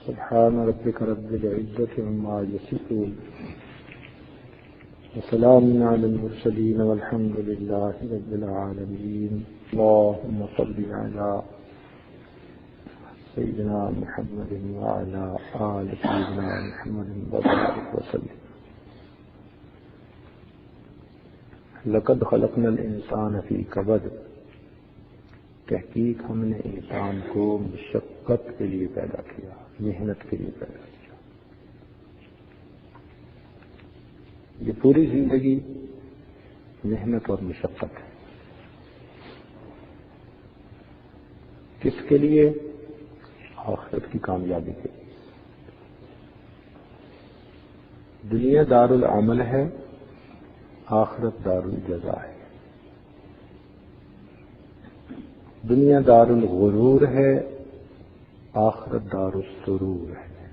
سبحان ربك رب العزة عما يصفون وسلام على المرسلين والحمد لله رب العالمين. اللهم صل على سيدنا محمد وعلى آل سيدنا محمد وبارك وسلم. لقد خلقنا الانسان فی کبد، تحقیق ہم نے انسان کو مشقت کے لیے پیدا کیا، محنت کے لیے پیدا کیا. یہ پوری زندگی محنت اور مشقت ہے. کس کے لیے؟ آخرت کی کامیابی کے لیے. دنیا دار العمل ہے، آخرت دار الجزا ہے. دنیا دار الغرور ہے، آخرت دار السرور ہے.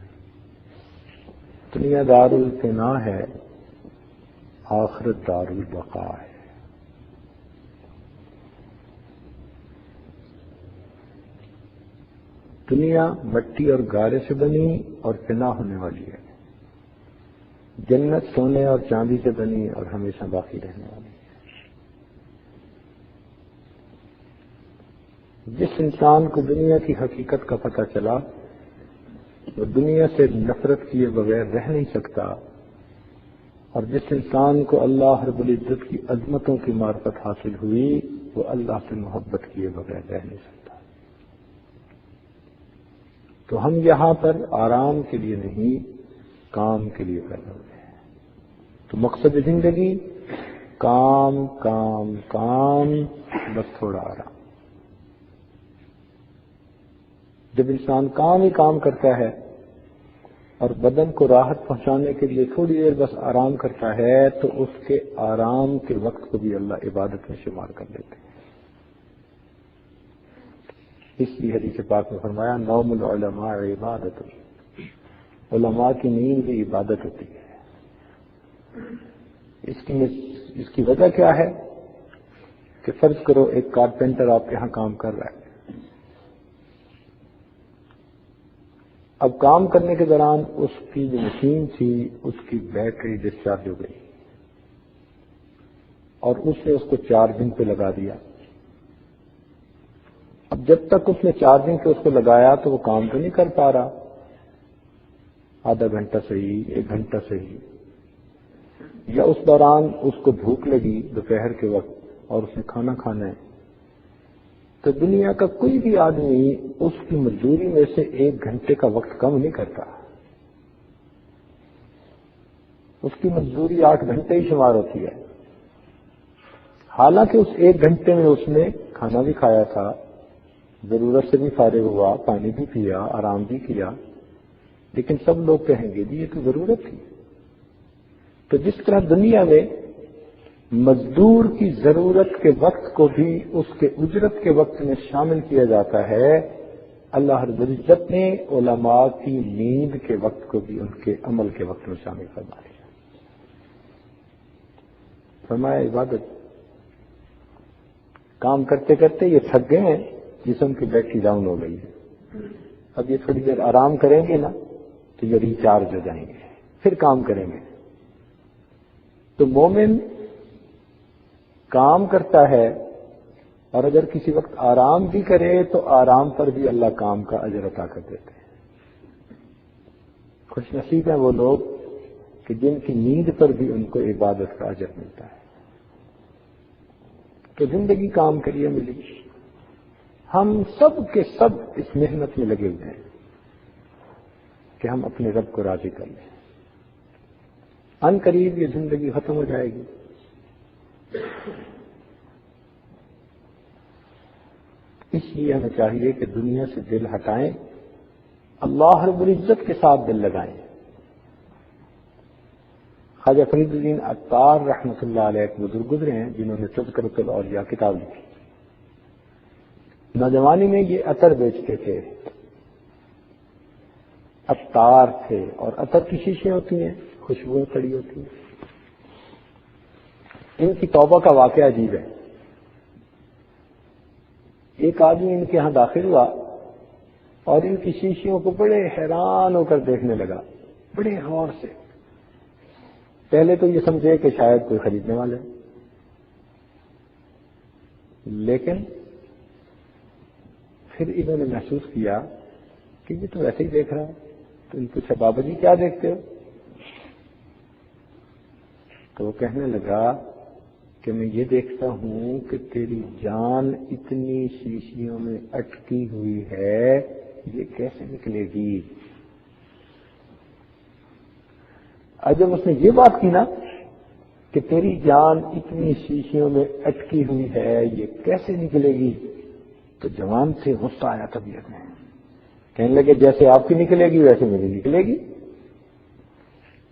دنیا دار الفنا ہے، آخرت دار البقا ہے. دنیا مٹی اور گارے سے بنی اور فنا ہونے والی ہے. جنت سونے اور چاندی سے بنی اور ہمیشہ باقی رہنے والی ہے. جس انسان کو دنیا کی حقیقت کا پتہ چلا وہ دنیا سے نفرت کیے بغیر رہ نہیں سکتا، اور جس انسان کو اللہ رب العزت کی عظمتوں کی معرفت حاصل ہوئی وہ اللہ سے محبت کیے بغیر رہ نہیں سکتا. تو ہم یہاں پر آرام کے لیے نہیں، کام کے لیے پیدا ہوئے ہیں. تو مقصد زندگی کام کام کام، بس تھوڑا آرام. جب انسان کام ہی کام کرتا ہے اور بدن کو راحت پہنچانے کے لیے تھوڑی دیر بس آرام کرتا ہے تو اس کے آرام کے وقت کو بھی اللہ عبادت میں شمار کر لیتے ہیں. اس لیے حدیث پاک میں فرمایا نوم العلماء عبادت، علماء کی نیند بھی عبادت ہوتی ہے. اس کی وجہ کیا ہے کہ فرض کرو ایک کارپینٹر آپ کے ہاں کام کر رہا ہے. اب کام کرنے کے دوران اس کی جو مشین تھی اس کی بیٹری ڈسچارج ہو گئی اور اس نے اس کو چارجنگ پہ لگا دیا. اب جب تک اس نے چارجنگ پہ اس کو لگایا تو وہ کام تو نہیں کر پا رہا. آدھا گھنٹہ صحیح، 1 گھنٹہ صحیح، یا اس دوران اس کو بھوک لگی دوپہر کے وقت اور اس نے کھانا کھانا ہے. تو دنیا کا کوئی بھی آدمی اس کی مزدوری میں سے 1 گھنٹے کا وقت کم نہیں کرتا. اس کی مزدوری 8 گھنٹے ہی شمار ہوتی ہے. حالانکہ اس 1 گھنٹے میں اس نے کھانا بھی کھایا تھا، ضرورت سے بھی فارغ ہوا، پانی بھی پیا، آرام بھی کیا، لیکن سب لوگ کہیں گے جی یہ تو ضرورت تھی. تو جس طرح دنیا میں مزدور کی ضرورت کے وقت کو بھی اس کے اجرت کے وقت میں شامل کیا جاتا ہے، اللہ رب العزت نے علماء کی نیند کے وقت کو بھی ان کے عمل کے وقت میں شامل فرما دیا. فرمایا عبادت. کام کرتے کرتے یہ تھک گئے ہیں، جسم کی بیٹری ڈاؤن ہو گئی ہے. اب یہ تھوڑی دیر آرام کریں گے نا تو یہ ریچارج ہو جائیں گے، پھر کام کریں گے. تو مومن کام کرتا ہے اور اگر کسی وقت آرام بھی کرے تو آرام پر بھی اللہ کام کا اجر عطا کر دیتے ہیں. خوش نصیب ہیں وہ لوگ کہ جن کی نیند پر بھی ان کو عبادت کا اجر ملتا ہے. تو زندگی کام کے لیے ملی. ہم سب کے سب اس محنت میں لگے ہوئے ہیں کہ ہم اپنے رب کو راضی کر لیں. ان قریب یہ زندگی ختم ہو جائے گی. اس لیے ہمیں چاہیے کہ دنیا سے دل ہٹائیں، اللہ رب العزت کے ساتھ دل لگائیں. خواجہ فرید الدین عطار رحمۃ اللہ علیہ ایک بزرگ گزرے ہیں جنہوں نے تذکرۃ الاولیاء کتاب لکھی. نوجوانی میں یہ عطر بیچتے تھے، عطار تھے، اور عطر کی شیشیں ہوتی ہیں، خوشبوئیں پڑی ہوتی ہیں. ان کی توبہ کا واقعہ عجیب ہے. ایک آدمی ان کے ہاں داخل ہوا اور ان کی شیشیوں کو بڑے حیران ہو کر دیکھنے لگا، بڑے غور سے۔ پہلے تو یہ سمجھے کہ شاید کوئی خریدنے والے، لیکن پھر انہوں نے محسوس کیا کہ یہ تو ایسے ہی دیکھ رہا ہے۔ تو ان پوچھا بابا جی کیا دیکھتے ہو؟ تو وہ کہنے لگا کہ میں یہ دیکھتا ہوں کہ تیری جان اتنی شیشیوں میں اٹکی ہوئی ہے، یہ کیسے نکلے گی؟ اور جب اس نے یہ بات کی نا کہ تیری جان اتنی شیشیوں میں اٹکی ہوئی ہے، یہ کیسے نکلے گی، تو جوان سے غصہ آیا طبیعت میں، کہنے لگے جیسے آپ کی نکلے گی ویسے میری نکلے گی۔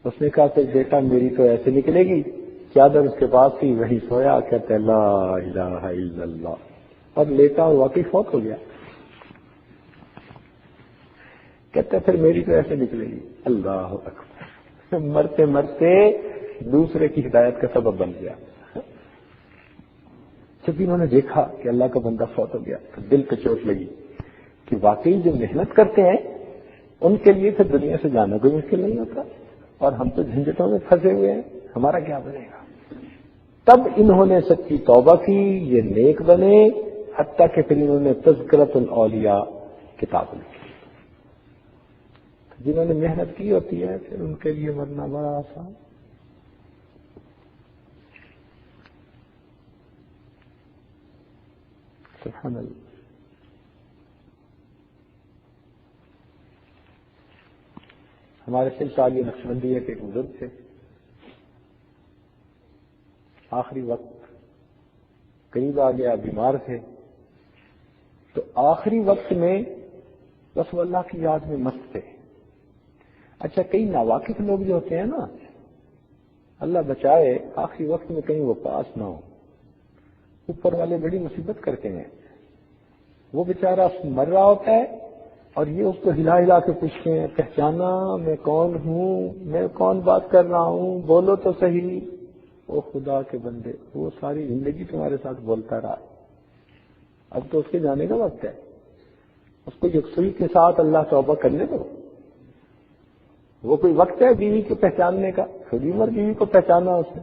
اس نے کہا کہ بیٹا میری تو ایسے نکلے گی، چادر اس کے پاس تھی، وہی سویا، کہتے لا الہ الا اللہ، اور لیٹا اور واقعی فوت ہو گیا۔ کہتے پھر میری تو ایسے نکلے گی۔ اللہ اکبر، مرتے مرتے دوسرے کی ہدایت کا سبب بن گیا۔ جب انہوں نے دیکھا کہ اللہ کا بندہ فوت ہو گیا تو دل پہ چوٹ لگی کہ واقعی جو محنت کرتے ہیں ان کے لیے پھر دنیا سے جانا کوئی مشکل نہیں ہوتا، اور ہم تو جھنجھٹوں میں پھنسے ہوئے ہیں، ہمارا کیا بنے گا؟ تب انہوں نے سچی توبہ کی، یہ نیک بنے، حتیٰ کہ پھر انہوں نے تذکرۃ الاولیاء کتاب لکھی۔ جنہوں نے محنت کی ہوتی ہے پھر ان کے لیے مرنا بڑا آسان۔ سبحان اللہ۔ ہمارے سلسلہ نقشبندیہ کے ایک بزرگ تھے، آخری وقت قریب آ گیا، بیمار تھے، تو آخری وقت میں بس وہ اللہ کی یاد میں مست تھے۔ اچھا کئی ناواقف لوگ جو ہوتے ہیں نا، اللہ بچائے آخری وقت میں کہیں وہ پاس نہ ہو، اوپر والے بڑی مصیبت کرتے ہیں، وہ بیچارہ مر رہا ہوتا ہے اور یہ اس کو ہلا ہلا کے پوچھتے ہیں پہچانا میں کون ہوں، میں کون بات کر رہا ہوں، بولو تو صحیح۔ او خدا کے بندے، وہ ساری زندگی تمہارے ساتھ بولتا رہا، اب تو اس کے جانے کا وقت ہے، اس کو یکسوئی کے ساتھ اللہ توبہ کرنے دو۔ وہ کوئی وقت ہے بیوی کو پہچاننے کا؟ خود عمر بیوی کو پہچانا اس نے،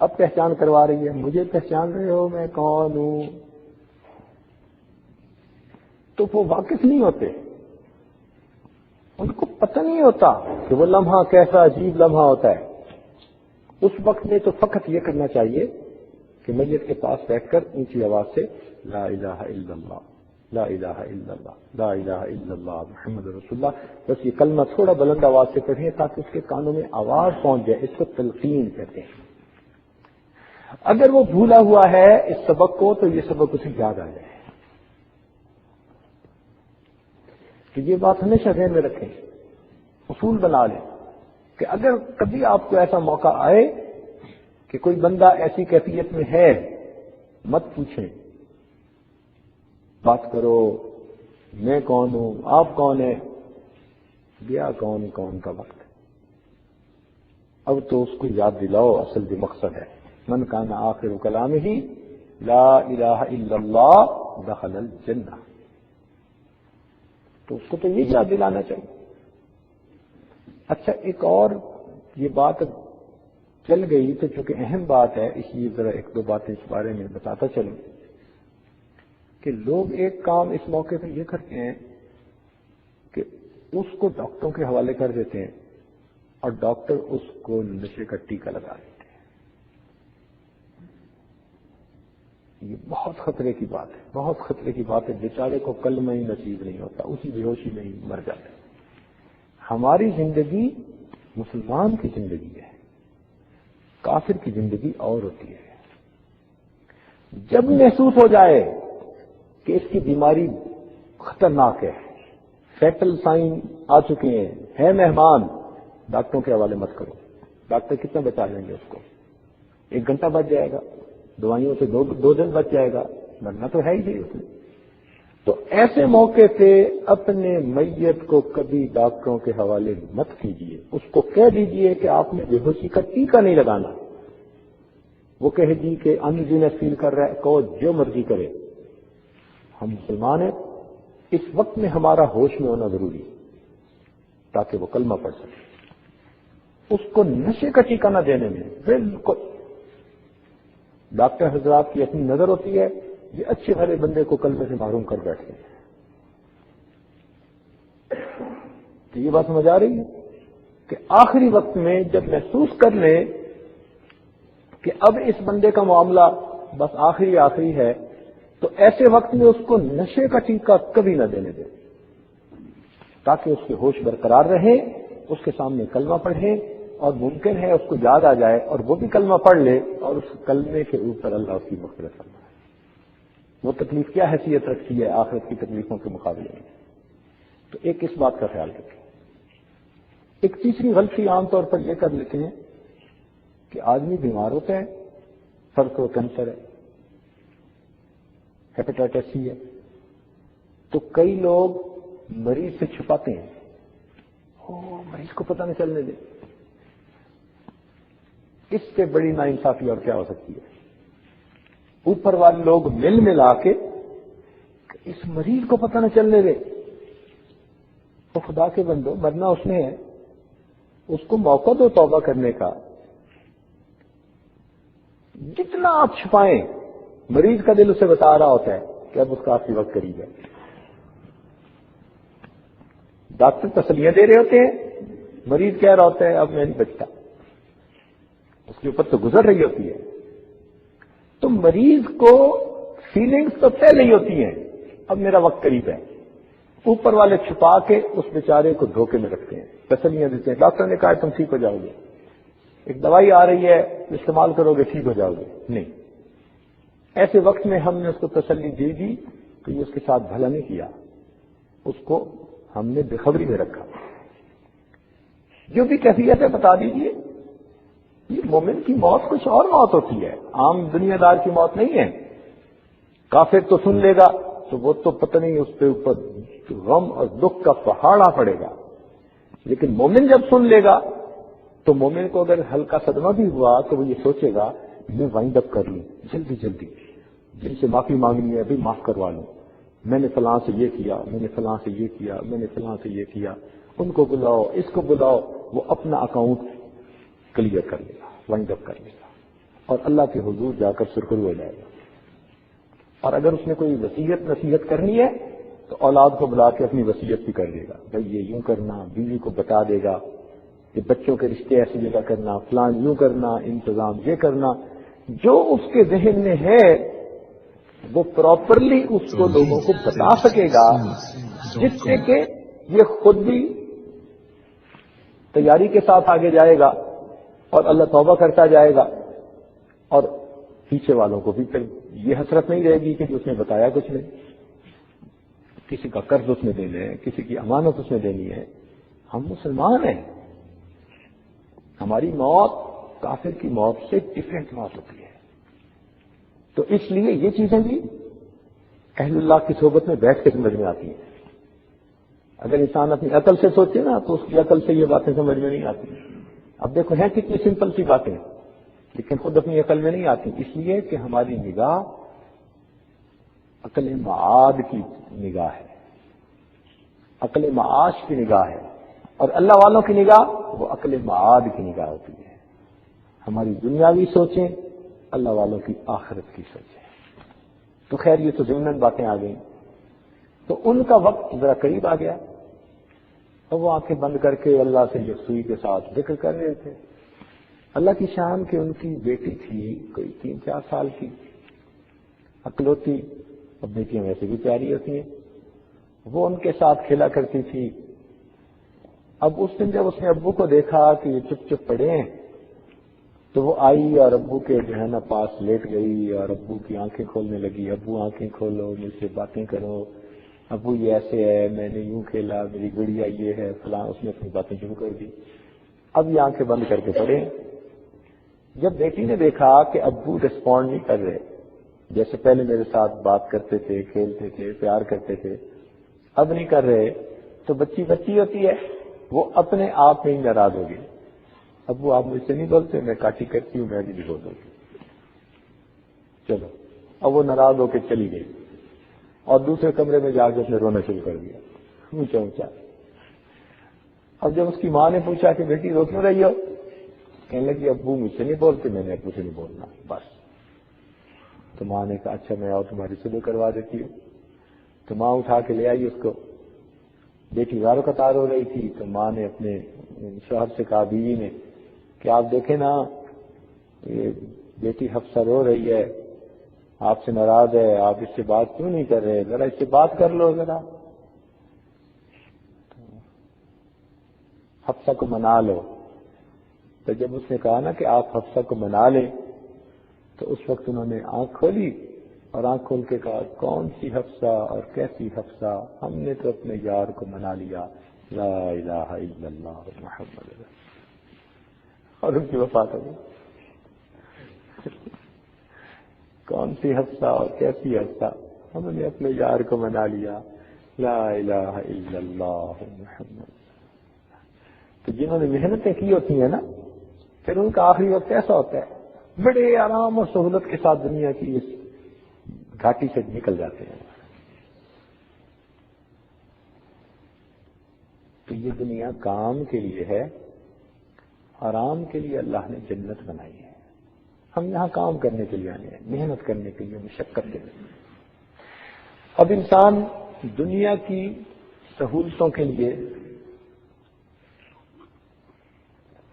اب پہچان کروا رہی ہے، مجھے پہچان رہے ہو میں کون ہوں؟ تو وہ واقف نہیں ہوتے، ان کو پتہ نہیں ہوتا کہ وہ لمحہ کیسا عجیب لمحہ ہوتا ہے۔ اس وقت میں تو فقط یہ کرنا چاہیے کہ میت کے پاس بیٹھ کر اونچی آواز سے لا الہ الا اللہ، لا الہ الا اللہ، لا الہ الا اللہ محمد رسول اللہ، بس یہ کلمہ تھوڑا بلند آواز سے پڑھیں تاکہ اس کے کانوں میں آواز پہنچ جائے۔ اس کو تلقین کہتے ہیں۔ اگر وہ بھولا ہوا ہے اس سبق کو تو یہ سبق اسے یاد آ جائے۔ تو یہ بات ہمیشہ ذہن میں رکھیں، اصول بنا لیں کہ اگر کبھی آپ کو ایسا موقع آئے کہ کوئی بندہ ایسی کیفیت میں ہے، مت پوچھیں، بات کرو میں کون ہوں، آپ کون ہیں، گیا کون کا وقت ہے۔ اب تو اس کو یاد دلاؤ، اصل جو مقصد ہے من کان آخر کلامہ لا الہ الا اللہ دخل الجنہ، تو اس کو تو یہ یاد دلانا چاہیے۔ اچھا ایک اور یہ بات چل گئی تو چونکہ اہم بات ہے اس لیے ذرا ایک دو باتیں اس بارے میں بتاتا چلوں کہ لوگ ایک کام اس موقع پہ یہ کرتے ہیں کہ اس کو ڈاکٹروں کے حوالے کر دیتے ہیں اور ڈاکٹر اس کو نشے کا ٹیکہ لگا دیتے ہیں۔ یہ بہت خطرے کی بات ہے، بہت خطرے کی بات ہے، بیچارے کو کلمہ ہی نصیب نہیں ہوتا، اسی بے ہوشی میں ہی مر جاتا ہے۔ ہماری زندگی مسلمان کی زندگی ہے، کافر کی زندگی اور ہوتی ہے۔ جب محسوس ہو جائے کہ اس کی بیماری خطرناک ہے، فیٹل سائن آ چکے ہیں مہمان، ڈاکٹروں کے حوالے مت کرو۔ ڈاکٹر کتنا بچا لیں گے اس کو؟ 1 گھنٹہ بچ جائے گا، دوائیوں سے 2 دن بچ جائے گا، مرنا تو ہے ہی نہیں اس میں۔ تو ایسے موقع پہ اپنے میت کو کبھی ڈاکٹروں کے حوالے مت کیجیے، اس کو کہہ دیجیے کہ آپ نے بے ہوشی کا ٹیکہ نہیں لگانا۔ وہ کہے جی کہ انجینس فیل کر رہا ہے، کہو جو مرضی کرے، ہم مسلمان ہیں، اس وقت میں ہمارا ہوش میں ہونا ضروری ہے تاکہ وہ کلمہ پڑھ سکے. اس کو نشے کا ٹیکہ نہ دینے میں بالکل. ڈاکٹر حضرات کی اپنی نظر ہوتی ہے، یہ اچھے بھلے بندے کو کلمے سے محروم کر بیٹھتے ہیں. تو یہ بات سمجھ آ رہی ہے کہ آخری وقت میں جب محسوس کر لیں کہ اب اس بندے کا معاملہ بس آخری ہے، تو ایسے وقت میں اس کو نشے کا ٹیکہ کبھی نہ دینے دیں تاکہ اس کے ہوش برقرار رہے، اس کے سامنے کلمہ پڑھے، اور ممکن ہے اس کو یاد آ جائے اور وہ بھی کلمہ پڑھ لے اور اس کلمے کے اوپر اللہ اس کی مغفرت فرمائے. وہ تکلیف کیا حیثیت رکھتی ہے آخرت کی تکلیفوں کے مقابلے میں. تو ایک اس بات کا خیال رکھیں. ایک تیسری غلطی عام طور پر یہ کر لیتے ہیں کہ آدمی بیمار ہوتا ہے، فرض کرو کینسر ہے، ہیپیٹائٹس سی ہے، تو کئی لوگ مریض سے چھپاتے ہیں، مریض کو پتہ نہیں چلنے دے. اس سے بڑی ناانصافی اور کیا ہو سکتی ہے؟ اوپر والے لوگ ملا کے اس مریض کو پتہ نہ چلنے دے. تو خدا کے بندو، مرنا اس نے ہے، اس کو موقع دو توبہ کرنے کا. جتنا آپ چھپائیں، مریض کا دل اسے بتا رہا ہوتا ہے کہ اب اس کا آخری وقت قریب ہے. ڈاکٹر تسلیاں دے رہے ہوتے ہیں، مریض کہہ رہا ہوتا ہے اب میں نہیں بچتا، اس کے اوپر تو گزر رہی ہوتی ہے. تو مریض کو فیلنگز تو پہلے ہی ہوتی ہیں اب میرا وقت قریب ہے. اوپر والے چھپا کے اس بیچارے کو دھوکے میں رکھتے ہیں، تسلیاں دیتے ہیں. ڈاکٹر نے کہا تم ٹھیک ہو جاؤ گے، ایک دوائی آ رہی ہے استعمال کرو گے ٹھیک ہو جاؤ گے. نہیں، ایسے وقت میں ہم نے اس کو تسلی دے دی تو یہ اس کے ساتھ بھلا نہیں کیا، اس کو ہم نے بے خبری میں رکھا. جو بھی کیفیت ہے بتا دیجیے. یہ مومن کی موت کچھ اور موت ہوتی ہے، عام دنیا دار کی موت نہیں ہے. کافر تو سن لے گا تو وہ تو پتہ نہیں اس پہ اوپر غم اور دکھ کا پہاڑا پڑے گا، لیکن مومن جب سن لے گا تو مومن کو اگر ہلکا صدمہ بھی ہوا تو وہ یہ سوچے گا میں وائنڈ اپ کر لوں جلدی جن سے معافی مانگنی ہے ابھی معاف کروا لوں، میں نے فلاں سے یہ کیا، میں نے فلاں سے یہ کیا، میں نے فلاں سے یہ کیا، ان کو بلاؤ اس کو بلاؤ. وہ اپنا اکاؤنٹ کلیئر کر لے گا، وائنڈ اپ کر لے گا اور اللہ کے حضور جا کر سرخرو ہو جائے گا. اور اگر اس نے کوئی وصیت نصیحت کرنی ہے تو اولاد کو بلا کے اپنی وصیت بھی کر دے گا، بھائی یہ یوں کرنا. بیوی کو بتا دے گا کہ بچوں کے رشتے ایسی جگہ کرنا، فلان یوں کرنا، انتظام یہ کرنا. جو اس کے ذہن میں ہے وہ پراپرلی اس کو لوگوں کو بتا سکے گا، جس سے کہ یہ خود بھی تیاری کے ساتھ آگے جائے گا اور اللہ توبہ کرتا جائے گا، اور پیچھے والوں کو بھی پھر یہ حسرت نہیں رہے گی کہ اس نے بتایا کچھ نہیں. کسی کا قرض اس نے دینا ہے، کسی کی امانت اس نے دینی ہے. ہم مسلمان ہیں، ہماری موت کافر کی موت سے ڈفرینٹ موت ہوتی ہے. تو اس لیے یہ چیزیں بھی اہل اللہ کی صحبت میں بیٹھ کے سمجھ میں آتی ہیں. اگر انسان اپنی عقل سے سوچے نا تو اس کی عقل سے یہ باتیں سمجھ میں نہیں آتی. اب دیکھو ہیں کتنی سمپل سی باتیں، لیکن خود اپنی عقل میں نہیں آتی، اس لیے کہ ہماری نگاہ عقل معاد کی نگاہ ہے، عقل معاش کی نگاہ ہے، اور اللہ والوں کی نگاہ وہ عقل معاد کی نگاہ ہوتی ہے. ہماری دنیاوی سوچیں، اللہ والوں کی آخرت کی سوچیں. تو خیر یہ تو ضمناً باتیں آ گئیں. تو ان کا وقت ذرا قریب آ گیا اور وہ آنکھیں بند کر کے اللہ سے یکسوئی کے ساتھ ذکر کر رہے تھے. اللہ کی شان کہ ان کی بیٹی تھی کوئی 3-4 سال کی، اکلوتی. اب بیٹیاں ویسے بھی پیاری ہوتی ہیں، وہ ان کے ساتھ کھیلا کرتی تھی. اب اس دن جب اس نے ابو کو دیکھا کہ یہ چپ چپ پڑے ہیں تو وہ آئی اور ابو کے جو ہے نا پاس لیٹ گئی اور ابو کی آنکھیں کھولنے لگی. ابو آنکھیں کھولو، مجھ سے باتیں کرو، ابو یہ ایسے ہے، میں نے یوں کھیلا، میری گڑیا یہ ہے فلاں. اس نے اپنی باتیں شروع کر دی. اب یہ آنکھیں بند کر کے پڑے. جب بیٹی نے دیکھا کہ ابو ریسپونڈ نہیں کر رہے، جیسے پہلے میرے ساتھ بات کرتے تھے، کھیلتے تھے، پیار کرتے تھے، اب نہیں کر رہے، تو بچی ہوتی ہے، وہ اپنے آپ میں ہی ناراض ہو گئی. ابو آپ مجھ سے نہیں بولتے، میں کاٹی کرتی ہوں، میں بھی نہیں بولتا. چلو اب وہ ناراض ہو کے چلی گئی. اور دوسرے کمرے میں جا کے اس نے رونا شروع کر دیا اونچا اونچا. اب جب اس کی ماں نے پوچھا کہ بیٹی رو کیوں رہی ہو؟ کہنے لگی ابو مجھ سے نہیں بولتے. میں نے ابو سے نہیں بولنا بس. تو ماں نے کہا اچھا میں آؤ تمہاری صبح کروا دیتی ہوں. تو ماں اٹھا کے لے آئی اس کو. بیٹی زاروں قطار ہو رہی تھی تو ماں نے اپنے شوہر سے کہا, بیوی نے, کہ آپ دیکھیں نا یہ بیٹی حفصہ رو رہی ہے, آپ سے ناراض ہے, آپ اس سے بات کیوں نہیں کر رہے, ذرا اس سے بات کر لو ذرا, حفصہ کو منا لو. تو جب اس نے کہا نا کہ آپ حفصہ کو منا لیں, تو اس وقت انہوں نے آنکھ کھولی اور آنکھ کھول کے کہا کون سی حفصہ اور کیسی حفصہ, ہم نے تو اپنے یار کو منا لیا, لا الہ الا اللہ محمد رسول اللہ. اور ان کی وفات ہو گئی. کون سی حفصہ اور کیسی حفصہ, ہم نے اپنے یار کو منا لیا, لا الہ الا اللہ محمد. تو جنہوں نے محنتیں کی ہوتی ہیں نا, پھر ان کا آخری وقت ایسا ہوتا ہے, بڑے آرام اور سہولت کے ساتھ دنیا کی اس گھاٹی سے نکل جاتے ہیں. تو یہ دنیا کام کے لیے ہے, آرام کے لیے اللہ نے جنت بنائی ہے. ہم یہاں کام کرنے کے لیے آئے ہیں, محنت کرنے کے لیے, مشقت کے لیے. اب انسان دنیا کی سہولتوں کے لیے,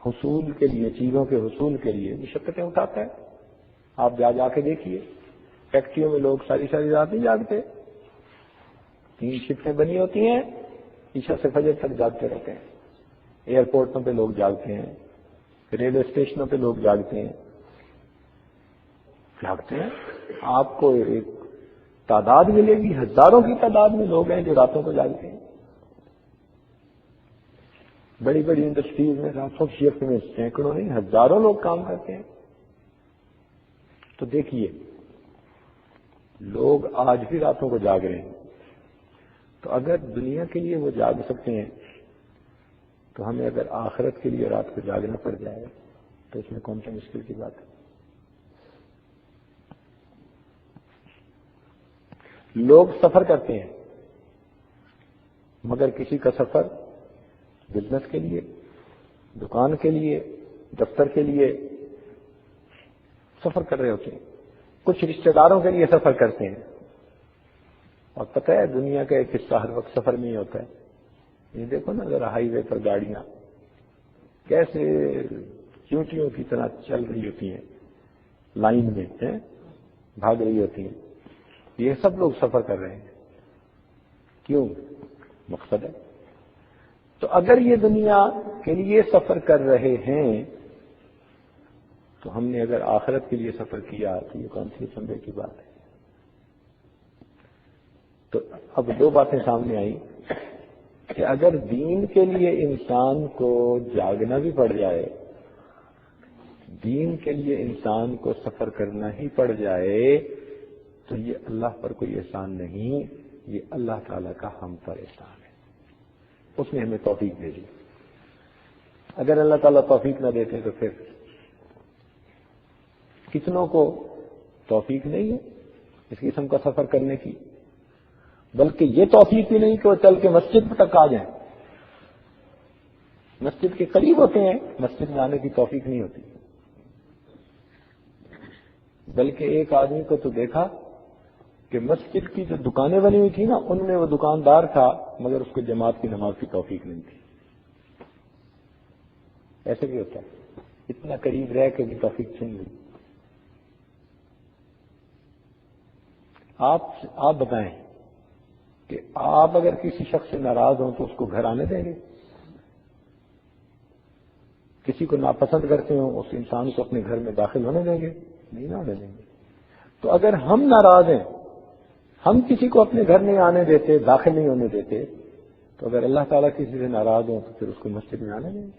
حصول کے لیے, چیزوں کے حصول کے لیے مشقتیں اٹھاتا ہے. آپ جا کے دیکھیے, فیکٹریوں میں لوگ ساری رات نہیں جاگتے, 3 شفٹیں بنی ہوتی ہیں, عشاء سے فجر تک جاگتے رہتے ہیں. ایئرپورٹوں پہ لوگ جاگتے ہیں, ریلوے اسٹیشنوں پہ لوگ جاگتے ہیں. آپ کو ایک تعداد ملے گی, ہزاروں کی تعداد میں لوگ ہیں جو راتوں کو جاگتے ہیں. بڑی بڑی انڈسٹریز میں راتوں کی شفٹ میں سینکڑوں نہیں ہزاروں لوگ کام کرتے ہیں. تو دیکھیے لوگ آج بھی راتوں کو جاگ رہے ہیں. تو اگر دنیا کے لیے وہ جاگ سکتے ہیں تو ہمیں اگر آخرت کے لیے رات کو جاگنا پڑ جائے تو اس میں کون سی مشکل کی بات ہے. لوگ سفر کرتے ہیں, مگر کسی کا سفر بزنس کے لیے, دکان کے لیے, دفتر کے لیے سفر کر رہے ہوتے ہیں. کچھ رشتہ داروں کے لیے سفر کرتے ہیں. اور پتہ ہے دنیا کا ایک حصہ ہر وقت سفر میں ہی ہوتا ہے. یہ دیکھو نا ذرا ہائی وے پر گاڑیاں کیسے چونٹیوں کی طرح چل رہی ہوتی ہیں, لائن میں بھاگ رہی ہوتی ہیں. یہ سب لوگ سفر کر رہے ہیں. کیوں؟ مقصد ہے. تو اگر یہ دنیا کے لیے سفر کر رہے ہیں تو ہم نے اگر آخرت کے لیے سفر کیا تو یہ کون سی سمجھے کی بات ہے. تو اب 2 باتیں سامنے آئی کہ اگر دین کے لیے انسان کو جاگنا بھی پڑ جائے, دین کے لیے انسان کو سفر کرنا ہی پڑ جائے, تو یہ اللہ پر کوئی احسان نہیں, یہ اللہ تعالیٰ کا ہم پر احسان ہے. اس نے ہمیں توفیق دے دی. اگر اللہ تعالیٰ توفیق نہ دیتے تو پھر کتنوں کو توفیق نہیں ہے اس قسم کا سفر کرنے کی, بلکہ یہ توفیق بھی نہیں کہ وہ چل کے مسجد تک آ جائیں. مسجد کے قریب ہوتے ہیں, مسجد میں آنے کی توفیق نہیں ہوتی. بلکہ ایک آدمی کو تو دیکھا کہ مسجد کی جو دکانیں بنی ہوئی تھی نا, ان میں وہ دکاندار تھا مگر اس کو جماعت کی نماز کی توفیق نہیں تھی. ایسے بھی ہوتا ہے, اتنا قریب رہ کے بھی توفیق چھین لی. آپ بتائیں کہ آپ اگر کسی شخص سے ناراض ہوں تو اس کو گھر آنے دیں گے؟ کسی کو ناپسند کرتے ہوں اس انسان کو اپنے گھر میں داخل ہونے دیں گے؟ نہیں آنے دیں گے. تو اگر ہم ناراض ہیں, ہم کسی کو اپنے گھر نہیں آنے دیتے, داخل نہیں ہونے دیتے, تو اگر اللہ تعالیٰ کسی سے ناراض ہوں تو پھر اس کو مسجد میں آنے دیں گے؟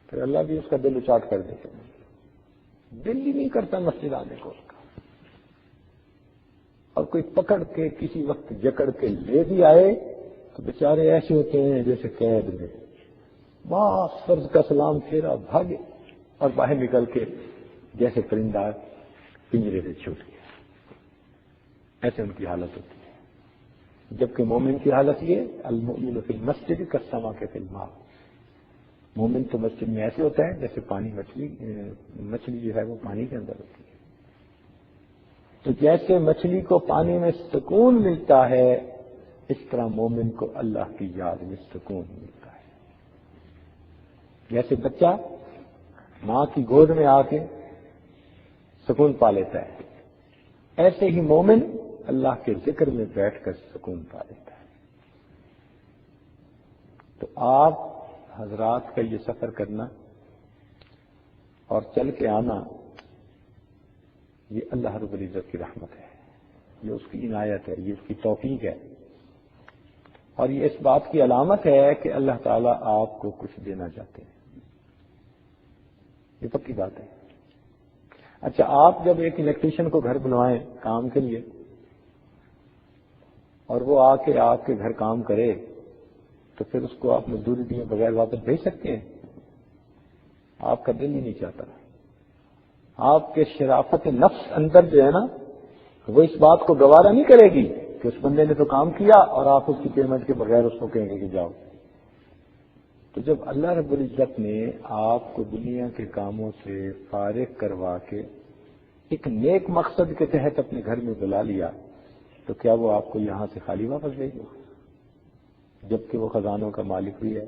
پھر اللہ بھی اس کا دل اچاٹ کر دیتے ہیں. دل ہی نہیں کرتا مسجد آنے کو اس کا. اور کوئی پکڑ کے کسی وقت جکڑ کے لے بھی آئے تو بیچارے ایسے ہوتے ہیں جیسے قید میں, بس فرض کا سلام پھیرا, بھاگے اور باہر نکل کے جیسے پرندہ پنجرے سے چھوٹ گیا. ایسے ان کی حالت ہوتی ہے. جبکہ مومن کی حالت یہ المؤمن فی المسجد کالسمک فی الماء، مومن تو مسجد میں ایسے ہوتا ہے جیسے پانی مچھلی جو ہے وہ پانی کے اندر ہوتی ہے. تو جیسے مچھلی کو پانی میں سکون ملتا ہے اس طرح مومن کو اللہ کی یاد میں سکون ملتا ہے. جیسے بچہ ماں کی گود میں آ کے سکون پا لیتا ہے، ایسے ہی مومن اللہ کے ذکر میں بیٹھ کر سکون پا لیتا ہے. تو آپ حضرات کا یہ سفر کرنا اور چل کے آنا یہ اللہ رب العزت کی رحمت ہے، یہ اس کی عنایت ہے، یہ اس کی توفیق ہے، اور یہ اس بات کی علامت ہے کہ اللہ تعالیٰ آپ کو کچھ دینا چاہتے ہیں. یہ پکی بات ہے. اچھا، آپ جب ایک الیکٹریشین کو گھر بنوائیں کام کے لیے اور وہ آ کے آپ کے گھر کام کرے تو پھر اس کو آپ مزدوری دیے بغیر واپس بھیج سکتے ہیں؟ آپ کا دل ہی نہیں چاہتا. آپ کے شرافت نفس اندر جو ہے نا وہ اس بات کو گوارا نہیں کرے گی کہ اس بندے نے تو کام کیا اور آپ اس کی پیمنٹ کے بغیر اس کو کہیں گے کہ جاؤ. تو جب اللہ رب العزت نے آپ کو دنیا کے کاموں سے فارغ کروا کے ایک نیک مقصد کے تحت اپنے گھر میں بلا لیا تو کیا وہ آپ کو یہاں سے خالی واپس بھیجے؟ جبکہ وہ خزانوں کا مالک بھی ہے.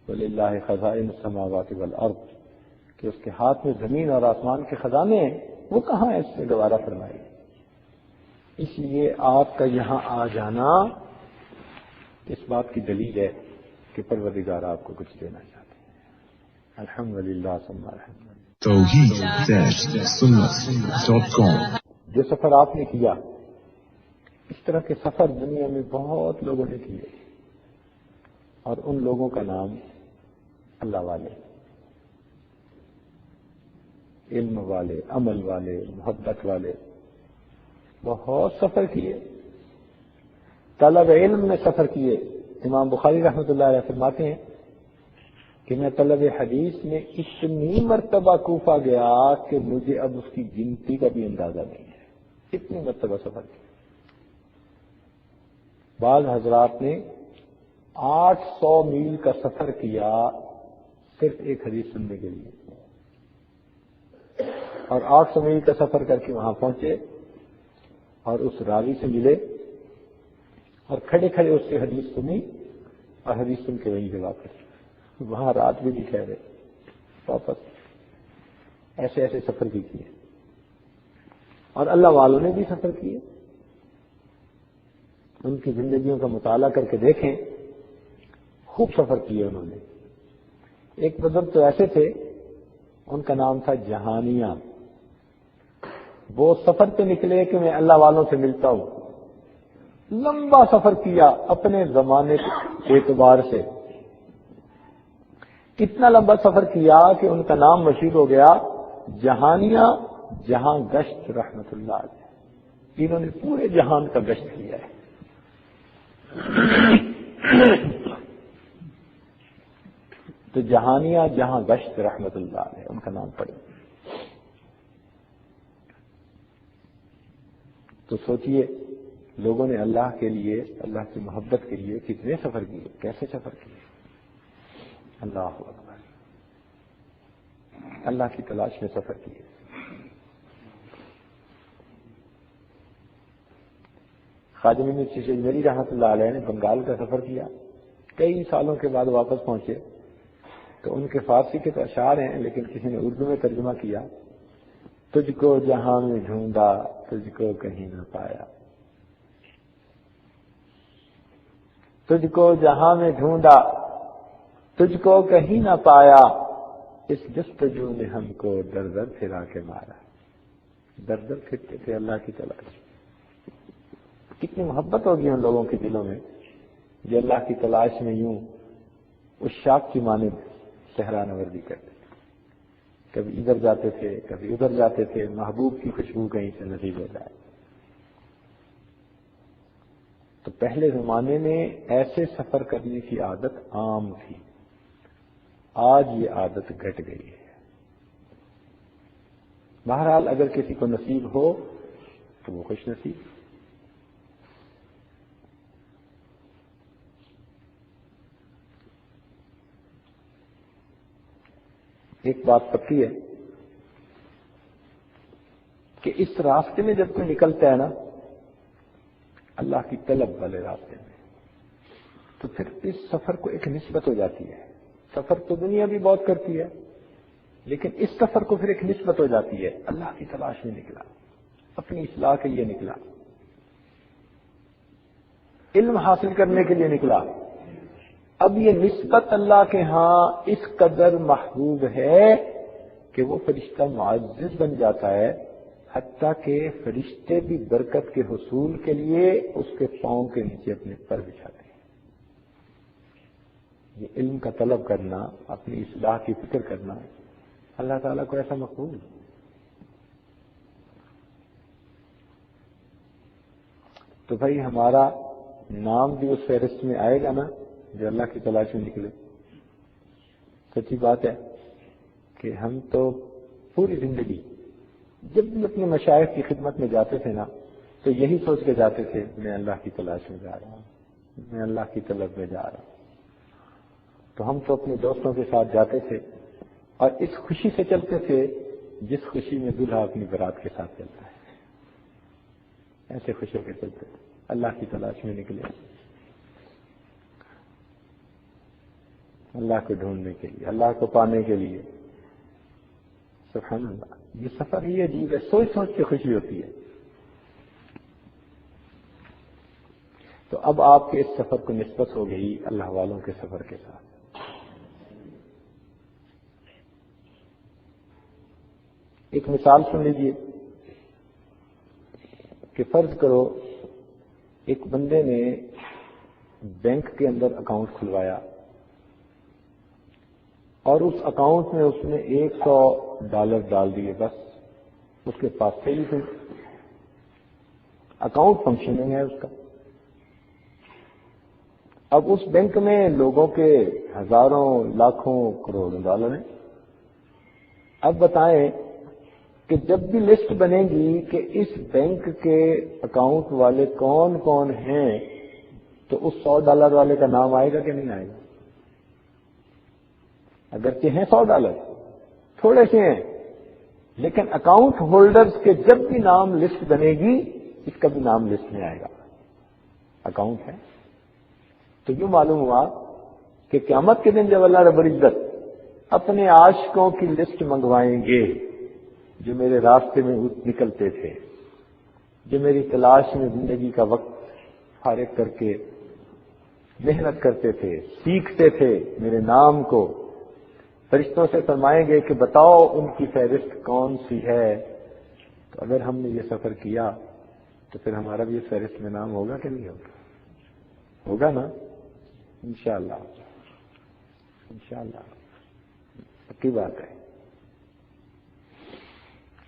وَلِلَّهِ خَزَائِنُ السَّمَاوَاتِ وَالْأَرْضِ، کہ اس کے ہاتھ میں زمین اور آسمان کے خزانے ہیں، وہ کہاں ہے اس سے گوارا فرمائے. اس لیے آپ کا یہاں آ جانا اس بات کی دلیل ہے کہ پروردگار آپ کو کچھ دینا چاہتے ہیں. الحمدللہ ثم الحمدللہ. توحید-سنت.com جو سفر آپ نے کیا، اس طرح کے سفر دنیا میں بہت لوگوں نے کیے، اور ان لوگوں کا نام اللہ والے، علم والے، عمل والے، محبت والے، بہت سفر کیے. طلب علم میں سفر کیے. امام بخاری رحمۃ اللہ علیہ فرماتے ہیں کہ میں طلب حدیث میں اتنی مرتبہ کوفہ گیا کہ مجھے اب اس کی گنتی کا بھی اندازہ نہیں ہے، اتنی مرتبہ سفر کیا. بعض حضرات نے 800 میل کا سفر کیا صرف ایک حدیث سننے کے لیے، اور 800 میل کا سفر کر کے وہاں پہنچے اور اس راوی سے ملے اور کھڑے کھڑے اس سے حدیث سنی اور حدیث سن کے وہیں سے واپس، وہاں رات بھی نہیں ٹھہرے، واپس. ایسے ایسے سفر بھی کیے. اور اللہ والوں نے بھی سفر کیے. ان کی زندگیوں کا مطالعہ کر کے دیکھیں، خوب سفر کیے انہوں نے. ایک بزرگ تو ایسے تھے، ان کا نام تھا جہانیہ. وہ سفر پہ نکلے کہ میں اللہ والوں سے ملتا ہوں. لمبا سفر کیا اپنے زمانے کے اعتبار سے. کتنا لمبا سفر کیا کہ ان کا نام مشہور ہو گیا جہانیہ جہاں گشت رحمت اللہ علیہ. انہوں نے پورے جہان کا گشت کیا ہے. تو جہانیہ جہاں گشت رحمت اللہ علیہ ان کا نام پڑے. تو سوچئے لوگوں نے اللہ کے لیے، اللہ کی محبت کے لیے کتنے سفر کیے، کیسے سفر کیے. اللہ اکبر. اللہ کی تلاش میں سفر کیے. خواجہ میر چشتی اجمیری رحمۃ اللہ علیہ نے بنگال کا سفر کیا. کئی سالوں کے بعد واپس پہنچے تو ان کے فارسی کے تو اشعار ہیں لیکن کسی نے اردو میں ترجمہ کیا. تجھ کو جہاں میں ڈھونڈا تجھ کو کہیں نہ پایا، تجھ کو جہاں میں ڈھونڈا تجھ کو کہیں نہ پایا، اس جستجو نے ہم کو در در پھرا کے مارا. در در پھرتے تھے اللہ کی تلاش. کتنی محبت ہوگی ان لوگوں کے دلوں میں جو اللہ کی تلاش میں یوں اس شاخ کی مانند صحرا نوردی کرتے تھے. کبھی ادھر جاتے تھے کبھی ادھر جاتے تھے، محبوب کی خوشبو کہیں سے نصیب ہو جائے. تو پہلے زمانے میں ایسے سفر کرنے کی عادت عام تھی. آج یہ عادت گھٹ گئی ہے. بہرحال اگر کسی کو نصیب ہو تو وہ خوش نصیب. ایک بات پکی ہے کہ اس راستے میں جب کوئی نکلتا ہے نا اللہ کی طلب والے راستے میں، تو پھر اس سفر کو ایک نسبت ہو جاتی ہے. سفر تو دنیا بھی بہت کرتی ہے، لیکن اس سفر کو پھر ایک نسبت ہو جاتی ہے. اللہ کی تلاش میں نکلا، اپنی اصلاح کے لیے نکلا، علم حاصل کرنے کے لیے نکلا. اب یہ نسبت اللہ کے ہاں اس قدر محبوب ہے کہ وہ فرشتہ معزز بن جاتا ہے، حتیٰ کہ فرشتے بھی برکت کے حصول کے لیے اس کے پاؤں کے نیچے اپنے پر بچھاتے ہیں. یہ علم کا طلب کرنا، اپنی اصلاح کی فکر کرنا اللہ تعالیٰ کو ایسا مقبول. تو بھائی ہمارا نام بھی اس فہرست میں آئے گا نا جو اللہ کی تلاش میں نکلے. سچی بات ہے کہ ہم تو پوری زندگی جب بھی اپنے مشائخ کی خدمت میں جاتے تھے نا تو یہی سوچ کے جاتے تھے میں اللہ کی تلاش میں جا رہا ہوں، میں اللہ کی طلب میں جا رہا ہوں. تو ہم تو اپنے دوستوں کے ساتھ جاتے تھے اور اس خوشی سے چلتے تھے جس خوشی میں دلہا اپنی برات کے ساتھ چلتا ہے. ایسے خوش ہو کے چلتے تھے، اللہ کی تلاش میں نکلے، اللہ کو ڈھونڈنے کے لیے، اللہ کو پانے کے لیے. سبحان اللہ، یہ سفر ہی عجیب ہے، سوچ سوچ کے خوشی ہوتی ہے. تو اب آپ کے اس سفر کو نسبت ہو گئی اللہ والوں کے سفر کے ساتھ. ایک مثال سن لیجیے کہ فرض کرو ایک بندے نے بینک کے اندر اکاؤنٹ کھلوایا اور اس اکاؤنٹ میں اس نے $100 ڈال دیے، بس اس کے پاس سے ہی اکاؤنٹ فنکشننگ ہے اس کا. اب اس بینک میں لوگوں کے ہزاروں لاکھوں کروڑوں ڈالر ہیں. اب بتائیں کہ جب بھی لسٹ بنے گی کہ اس بینک کے اکاؤنٹ والے کون کون ہیں تو اس $100 والے کا نام آئے گا کہ نہیں آئے گا؟ اگرچہ ہیں $100 تھوڑے سے ہیں، لیکن اکاؤنٹ ہولڈرز کے جب بھی نام لسٹ بنے گی اس کا بھی نام لسٹ میں آئے گا، اکاؤنٹ ہے. تو یوں معلوم ہوا کہ قیامت کے دن جب اللہ رب العزت اپنے عاشقوں کی لسٹ منگوائیں گے جو میرے راستے میں نکلتے تھے، جو میری تلاش میں زندگی کا وقت فارغ کر کے محنت کرتے تھے، سیکھتے تھے میرے نام کو، فرشتوں سے فرمائیں گے کہ بتاؤ ان کی فہرست کون سی ہے. تو اگر ہم نے یہ سفر کیا تو پھر ہمارا بھی اس فہرست میں نام ہوگا کہ نہیں ہوگا؟ ہوگا نا، انشاءاللہ. انشاءاللہ پکی بات ہے.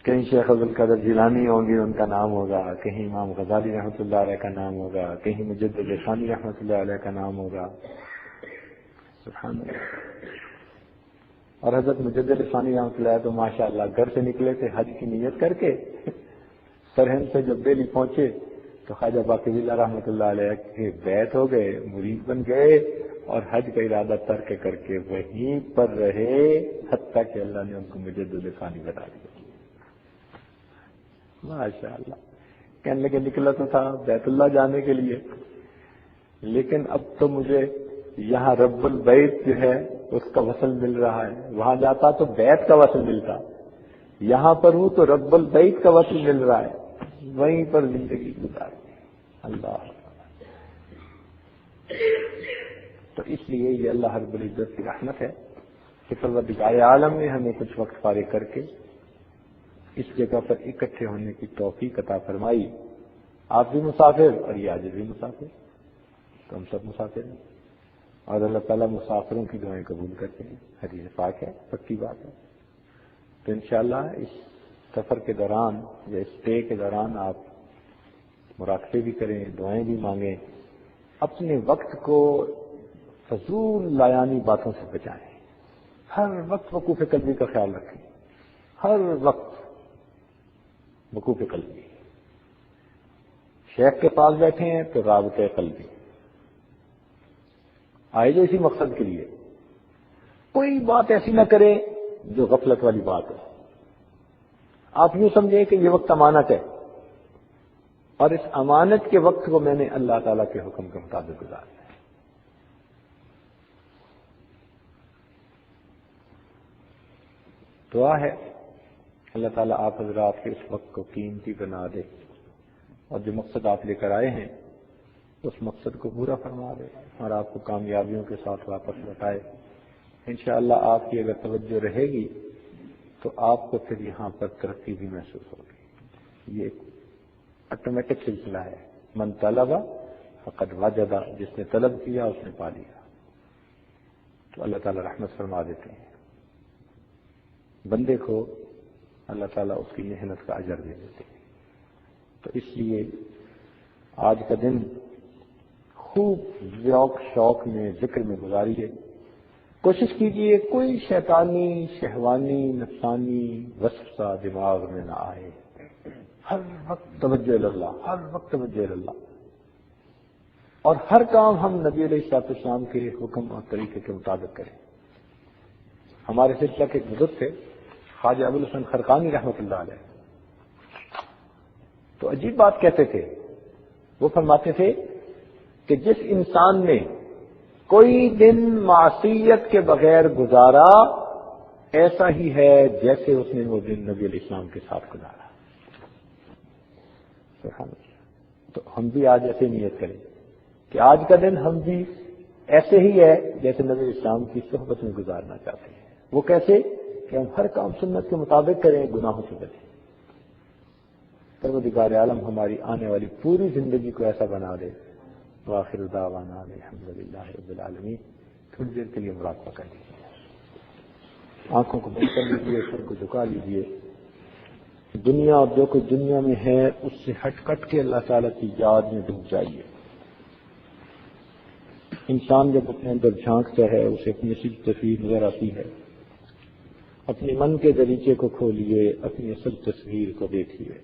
کہیں شیخ عبد القادر جیلانی ہوں گے ان کا نام ہوگا، کہیں امام غزالی رحمۃ اللہ علیہ کا نام ہوگا، کہیں مجدد ثانی رحمۃ اللہ علیہ کا نام ہوگا. سبحان اللہ. اور حضرت مجدد ثانی رحمۃ اللہ تو ماشاءاللہ گھر سے نکلے تھے حج کی نیت کر کے، سرہند سے جب دہلی پہنچے تو خواجہ باقی اللہ رحمۃ اللہ علیہ کے بیعت ہو گئے، مرید بن گئے اور حج کا ارادہ ترک کر کے وہیں پر رہے حتیٰ کہ اللہ نے ان کو مجدد ثانی بتا دیا. ماشاء اللہ. کہنے لگے نکلا تو تھا بیت اللہ جانے کے لیے، لیکن اب تو مجھے یہاں رب البیت جو ہے اس کا وصل مل رہا ہے، وہاں جاتا تو بیت کا وصل ملتا، یہاں پر ہوں تو رب البیت کا وصل مل رہا ہے، وہیں پر زندگی گزاری. اللہ. تو اس لیے یہ اللہ رب العزت کی رحمت ہے کہ پروردگار عالم نے ہمیں کچھ وقت فارغ کر کے اس جگہ پر اکٹھے ہونے کی توفیق عطا فرمائی. آپ بھی مسافر اور یہ آج بھی مسافر، تو ہم سب مسافر ہیں اور اللہ تعالیٰ مسافروں کی دعائیں قبول کرتے ہیں. حدیث پاک ہے، پکی بات ہے. تو انشاءاللہ اس سفر کے دوران یا اسٹے کے دوران آپ مراقبے بھی کریں، دعائیں بھی مانگیں، اپنے وقت کو فضول لایانی باتوں سے بچائیں. ہر وقت وقوف قلبی کا خیال رکھیں، ہر وقت وقوف قلبی. شیخ کے پاس بیٹھے ہیں تو رابطہ قلبی آئے جو اسی مقصد کے لیے. کوئی بات ایسی نہ کرے جو غفلت والی بات ہے. آپ یوں سمجھیں کہ یہ وقت امانت ہے اور اس امانت کے وقت کو میں نے اللہ تعالیٰ کے حکم کے مطابق گزارنا ہے. دعا ہے اللہ تعالیٰ آپ حضرات کے اس وقت کو قیمتی بنا دے اور جو مقصد آپ لے کر آئے ہیں اس مقصد کو پورا فرما دے اور آپ کو کامیابیوں کے ساتھ واپس لوٹائے. انشاءاللہ آپ کی اگر توجہ رہے گی تو آپ کو پھر یہاں پر ترقی بھی محسوس ہوگی. یہ ایک آٹومیٹک سلسلہ ہے. من طلب فقد وجد، جس نے طلب کیا اس نے پا لیا. تو اللہ تعالیٰ رحمت فرما دیتے ہیں. بندے کو اللہ تعالیٰ اس کی محنت کا اجر دے دیتے ہیں. تو اس لیے آج کا دن خوب ذوق شوق میں ذکر میں گزاریے. کوشش کیجیے کوئی شیطانی شہوانی نفسانی وصف سا دماغ میں نہ آئے. ہر وقت توجہ اللہ، ہر وقت توجہ اللہ، اور ہر کام ہم نبی علیہ السلام کے حکم اور طریقے کے مطابق کریں. ہمارے سلسلہ کے ایک بزرگ تھے خواجہ ابوالحسن خرقانی رحمۃ اللہ علیہ. تو عجیب بات کہتے تھے. وہ فرماتے تھے کہ جس انسان نے کوئی دن معصیت کے بغیر گزارا ایسا ہی ہے جیسے اس نے وہ دن نبی علیہ السلام کے ساتھ گزارا. تو ہم بھی آج ایسے نیت کریں کہ آج کا دن ہم بھی ایسے ہی ہے جیسے نبی علیہ السلام کی صحبت میں گزارنا چاہتے ہیں. وہ کیسے کہ ہم ہر کام سنت کے مطابق کریں، گناہوں سے بچیں. پروردگار عالم ہماری آنے والی پوری زندگی کو ایسا بنا دے. وآخر دعوانا الحمدللہ رب العالمین. تھوڑی دیر کے لیے مراقبہ کر لیجیے، آنکھوں کو بند کر لیجیے، سر کو جھکا لیجیے. دنیا اور جو کچھ دنیا میں ہے اس سے ہٹ کٹ کے اللہ تعالیٰ کی یاد میں ڈوب جائیے. انسان جب اپنے اندر جھانکتا ہے اسے اپنی اصل تصویر نظر آتی ہے. اپنے من کے دریچے کو کھولیے، اپنی اصل تصویر کو دیکھیے.